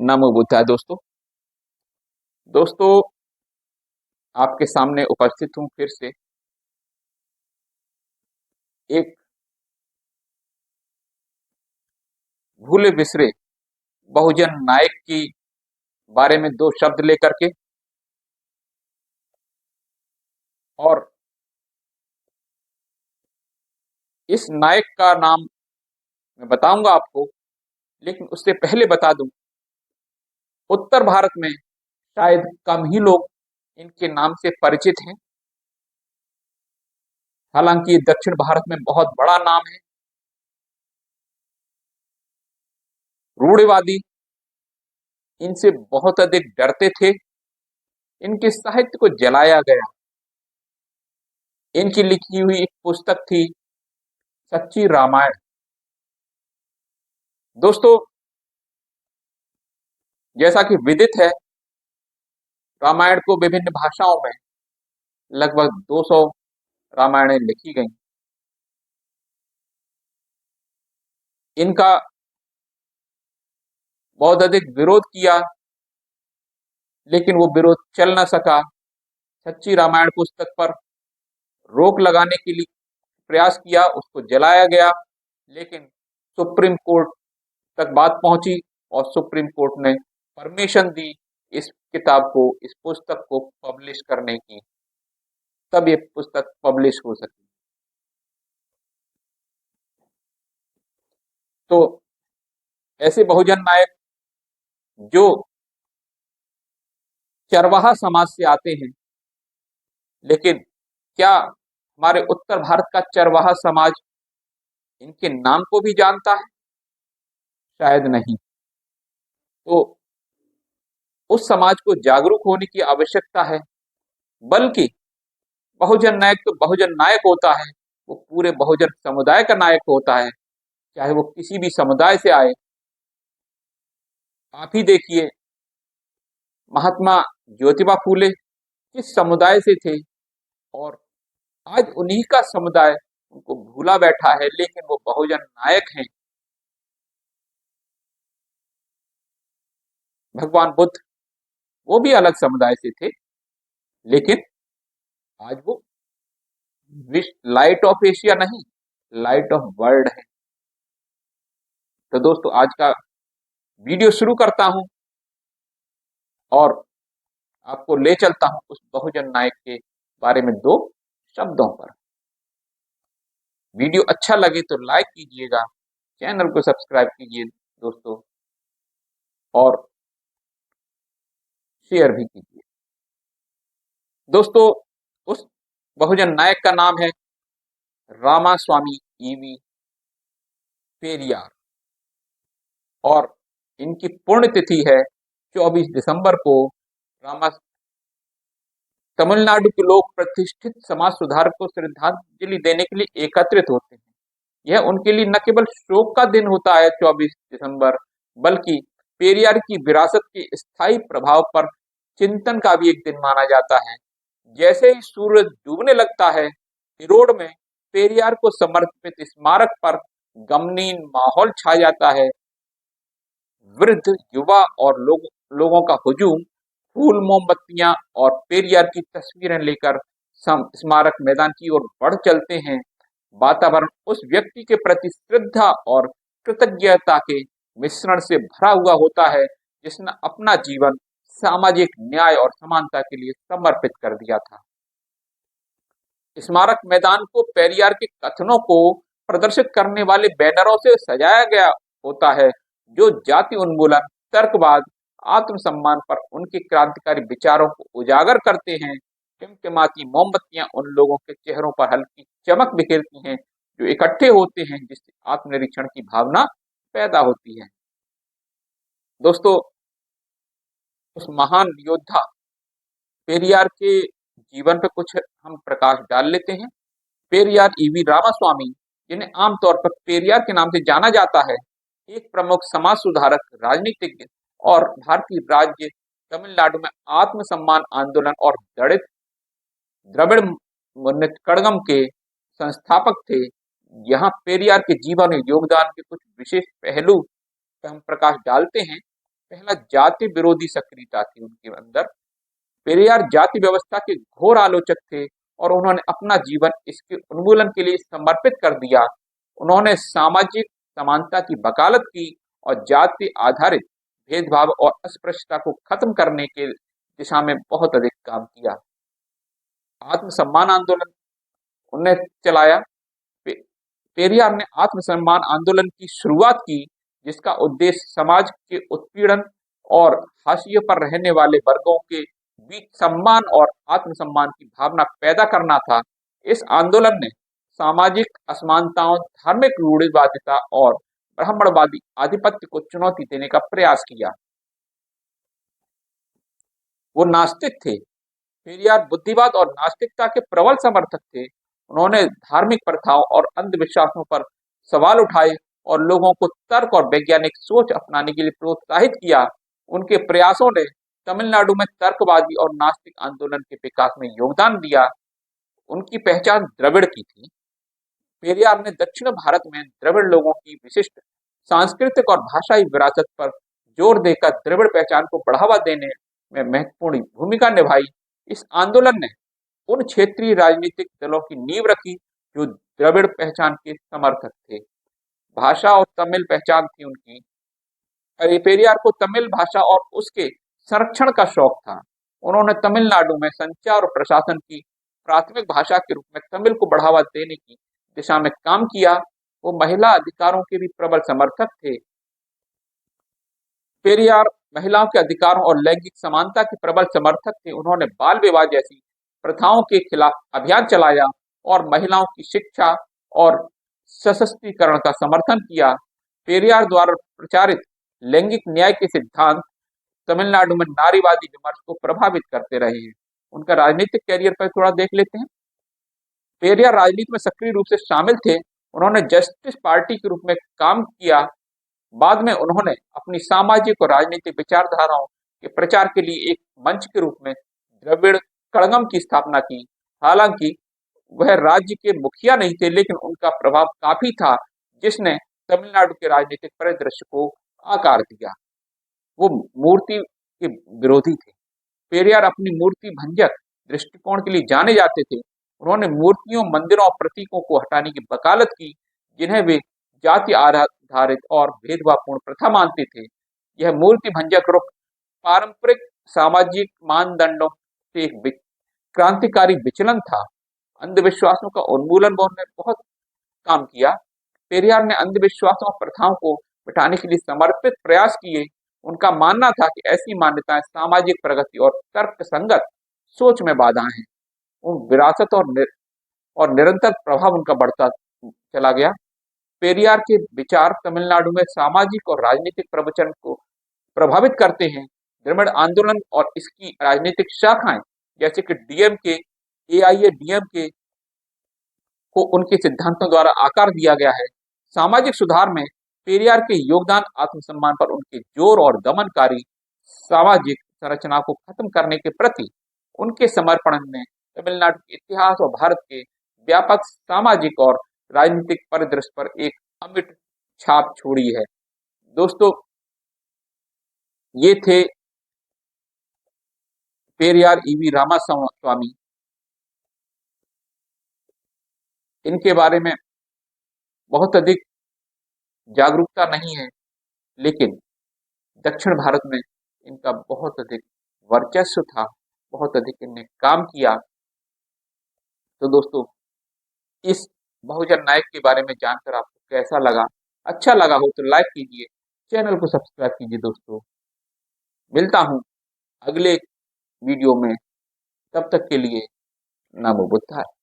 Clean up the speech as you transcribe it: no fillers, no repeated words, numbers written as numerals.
नमो बुद्धाय। दोस्तों दोस्तों आपके सामने उपस्थित हूं फिर से एक भूले बिसरे बहुजन नायक की बारे में दो शब्द लेकर के। और इस नायक का नाम मैं बताऊंगा आपको, लेकिन उससे पहले बता दूं, उत्तर भारत में शायद कम ही लोग इनके नाम से परिचित हैं। हालांकि ये दक्षिण भारत में बहुत बड़ा नाम है। रूढ़िवादी इनसे बहुत अधिक डरते थे। इनके साहित्य को जलाया गया। इनकी लिखी हुई एक पुस्तक थी सच्ची रामायण। दोस्तों जैसा कि विदित है, रामायण को विभिन्न भाषाओं में लगभग 200 रामायणें लिखी गई। इनका बहुत अधिक विरोध किया, लेकिन वो विरोध चल न सका। सच्ची रामायण पुस्तक पर रोक लगाने के लिए प्रयास किया, उसको जलाया गया, लेकिन सुप्रीम कोर्ट तक बात पहुंची और सुप्रीम कोर्ट ने परमिशन दी इस किताब को, इस पुस्तक को पब्लिश करने की। तब ये पुस्तक पब्लिश हो सकी। तो ऐसे बहुजन नायक जो चरवाहा समाज से आते हैं, लेकिन क्या हमारे उत्तर भारत का चरवाहा समाज इनके नाम को भी जानता है? शायद नहीं। तो उस समाज को जागरूक होने की आवश्यकता है। बल्कि बहुजन नायक तो बहुजन नायक होता है, वो पूरे बहुजन समुदाय का नायक होता है, चाहे वो किसी भी समुदाय से आए। आप ही देखिए, महात्मा ज्योतिबा फूले किस समुदाय से थे, और आज उन्हीं का समुदाय उनको भूला बैठा है, लेकिन वो बहुजन नायक हैं। भगवान बुद्ध, वो भी अलग समुदाय से थे, लेकिन आज वो लाइट ऑफ एशिया नहीं, लाइट ऑफ वर्ल्ड है। तो दोस्तों आज का वीडियो शुरू करता हूं और आपको ले चलता हूं उस बहुजन नायक के बारे में दो शब्दों पर। वीडियो अच्छा लगे तो लाइक कीजिएगा, चैनल को सब्सक्राइब कीजिए दोस्तों, और शेयर भी कीजिए। दोस्तों उस बहुजन नायक का नाम है रामास्वामी ईवी पेरियार, और इनकी पुण्यतिथि है 24 दिसंबर को। रामा तमिलनाडु के लोग प्रतिष्ठित समाज सुधारक को श्रद्धांजलि देने के लिए एकत्रित होते हैं। यह उनके लिए न केवल शोक का दिन होता है 24 दिसंबर, बल्कि पेरियार की विरासत के स्थायी प्रभाव पर चिंतन का भी एक दिन माना जाता है। जैसे ही सूरज डूबने लगता है, रोड में पेरियार को समर्पित स्मारक पर गमगीन माहौल छा जाता है। वृद्ध, युवा और लोगों का हुजूम फूल, मोमबत्तियां और पेरियार की तस्वीरें लेकर स्मारक मैदान की ओर बढ़ चलते हैं। वातावरण उस व्यक्ति के प्रति श्रद्धा और कृतज्ञता के मिश्रण से भरा हुआ होता है, जिसने अपना जीवन सामाजिक न्याय और समानता के लिए समर्पित कर दिया था। स्मारक मैदान को पेरियार के कथनों को प्रदर्शित करने वाले बैनरों से सजाया गया होता है, जो जाति उन्मूलन, तर्कवाद, आत्मसम्मान पर उनके क्रांतिकारी विचारों को उजागर करते हैं। टिमटिमाती मोमबत्तियां उन लोगों के चेहरों पर हल्की चमक बिखेरती हैं जो इकट्ठे होते हैं, जिससे आत्मनिरीक्षण की भावना पैदा होती है। दोस्तों उस महान योद्धा पेरियार के जीवन पर कुछ हम प्रकाश डाल लेते हैं। पेरियार ईवी रामास्वामी, जिन्हें आमतौर पर पेरियार के नाम से जाना जाता है, एक प्रमुख समाज सुधारक, राजनीतिज्ञ और भारतीय राज्य तमिलनाडु में आत्मसम्मान आंदोलन और द्रविड़ मुन्नेत्र कड़गम के संस्थापक थे। यहाँ पेरियार के जीवन और योगदान के कुछ विशेष पहलू पर हम प्रकाश डालते हैं। पहला, जाति विरोधी सक्रियता थी उनके अंदर। पेरियार जाति व्यवस्था के घोर आलोचक थे और उन्होंने अपना जीवन इसके उन्मूलन के लिए समर्पित कर दिया। उन्होंने सामाजिक समानता की वकालत की और जाति आधारित भेदभाव और अस्पृश्यता को खत्म करने के दिशा में बहुत अधिक काम किया। आत्मसम्मान आंदोलन उन्होंने चलाया। पे- पेरियार ने आत्मसम्मान आंदोलन की शुरुआत की, जिसका उद्देश्य समाज के उत्पीड़न और हाशिए पर रहने वाले वर्गों के बीच सम्मान और आत्मसम्मान की भावना पैदा करना था। इस आंदोलन ने सामाजिक असमानताओं, धार्मिक रूढ़िवादिता और ब्राह्मणवादी आधिपत्य को चुनौती देने का प्रयास किया। वो नास्तिक थे। पेरियार बुद्धिवाद और नास्तिकता के प्रबल समर्थक थे। उन्होंने धार्मिक प्रथाओं और अंधविश्वासों पर सवाल उठाए और लोगों को तर्क और वैज्ञानिक सोच अपनाने के लिए प्रोत्साहित किया। उनके प्रयासों ने तमिलनाडु में तर्कवादी और नास्तिक आंदोलन के विकास में योगदान दिया। उनकी पहचान द्रविड़ की थी। पेरियार ने दक्षिण भारत में द्रविड़ लोगों की विशिष्ट सांस्कृतिक और भाषाई विरासत पर जोर देकर द्रविड़ पहचान को बढ़ावा देने में महत्वपूर्ण भूमिका निभाई। इस आंदोलन ने उन क्षेत्रीय राजनीतिक दलों की नींव रखी जो द्रविड़ पहचान के समर्थक थे। भाषा और तमिल पहचान थी उनकी। पेरियार को तमिल भाषा और उसके संरक्षण का शौक था। उन्होंने तमिलनाडु में संचार और प्रशासन की प्राथमिक भाषा के रूप में तमिल को बढ़ावा देने की दिशा में काम किया। वो महिला अधिकारों के भी प्रबल समर्थक थे। पेरियार महिलाओं के अधिकारों और लैंगिक समानता के प्रबल समर्थक थे। उन्होंने बाल विवाह जैसी प्रथाओं के खिलाफ अभियान चलाया और महिलाओं की शिक्षा और सशक्तिकरण का समर्थन किया। पेरियार द्वारा प्रचारित लैंगिक न्याय के सिद्धांत तमिलनाडु में नारीवादी विमर्श को प्रभावित करते रहे हैं। उनका राजनीतिक कैरियर पर थोड़ा देख लेते हैं। पेरियार राजनीति में सक्रिय रूप से शामिल थे। उन्होंने जस्टिस पार्टी के रूप में काम किया। बाद में उन्होंने अपनी सामाजिक और राजनीतिक विचारधाराओं के प्रचार के लिए एक मंच के रूप में द्रविड़ कड़गम की स्थापना की। हालांकि वह राज्य के मुखिया नहीं थे, लेकिन उनका प्रभाव काफी था, जिसने तमिलनाडु के राजनीतिक परिदृश्य को आकार दिया। वो मूर्ति के विरोधी थे। पेरियार अपनी मूर्ति भंजक दृष्टिकोण के लिए जाने जाते थे। उन्होंने मूर्तियों, मंदिरों और प्रतीकों को हटाने की वकालत की, जिन्हें वे जाति आधारित और भेदभावपूर्ण प्रथा मानते थे। यह मूर्ति भंजक रुख पारंपरिक सामाजिक मानदंडों से एक क्रांतिकारी विचलन था। अंधविश्वासों का उन्मूलन में उन्होंने बहुत काम किया। पेरियार ने अंधविश्वासों और प्रथाओं को मिटाने के लिए समर्पित प्रयास किए। उनका मानना था कि ऐसी मान्यताएं सामाजिक प्रगति और तर्क संगत सोच में बाधाएं हैं। उन विरासत और निरंतर प्रभाव उनका बढ़ता चला गया। पेरियार के विचार तमिलनाडु में सामाजिक और राजनीतिक प्रवचन को प्रभावित करते हैं। द्रविड़ आंदोलन और इसकी राजनीतिक शाखाएं जैसे कि डीएमके, एआईएडीएमके को उनके सिद्धांतों द्वारा आकार दिया गया है। सामाजिक सुधार में पेरियार के योगदान आत्मसम्मान पर उनके जोर और दमनकारी सामाजिक संरचना को खत्म करने के प्रति उनके समर्पण ने तमिलनाडु के इतिहास और भारत के व्यापक सामाजिक और राजनीतिक परिदृश्य पर एक अमिट छाप छोड़ी है। दोस्तों, ये थे पेरियार ईवी रामास्वामी। इनके बारे में बहुत अधिक जागरूकता नहीं है, लेकिन दक्षिण भारत में इनका बहुत अधिक वर्चस्व था, बहुत अधिक इनने काम किया। तो दोस्तों, इस बहुजन नायक के बारे में जानकर आपको कैसा लगा? अच्छा लगा हो तो लाइक कीजिए, चैनल को सब्सक्राइब कीजिए। दोस्तों, मिलता हूं अगले वीडियो में, तब तक के लिए नमो बुद्धाय।